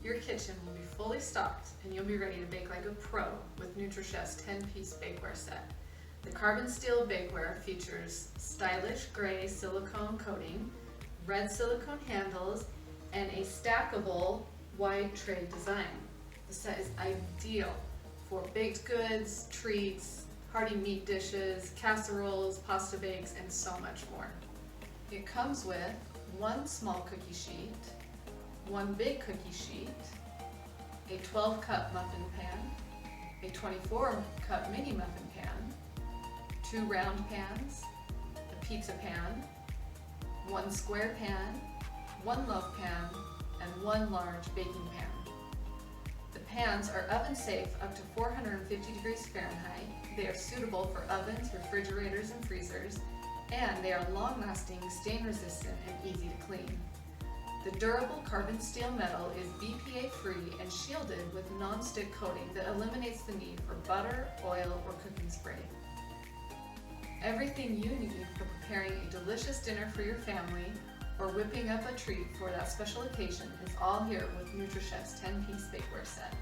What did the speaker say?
Your kitchen will be fully stocked and you'll be ready to bake like a pro with Nutrichef's 10-piece bakeware set. The carbon steel bakeware features stylish gray silicone coating, red silicone handles, and a stackable wide tray design. The set is ideal for baked goods, treats, hearty meat dishes, casseroles, pasta bakes, and so much more. It comes with one small cookie sheet, one big cookie sheet, a 12-cup muffin pan, a 24-cup mini muffin pan, 2 round pans, a pizza pan, 1 square pan, 1 loaf pan, and 1 large baking pan. The pans are oven safe up to 450 degrees Fahrenheit. They are suitable for ovens, refrigerators, and freezers, and they are long-lasting, stain-resistant, and easy to clean. The durable carbon steel metal is BPA-free and shielded with non-stick coating that eliminates the need for butter, oil, or cooking spray. Everything you need for preparing a delicious dinner for your family or whipping up a treat for that special occasion is all here with Nutrichef's 10-piece bakeware set.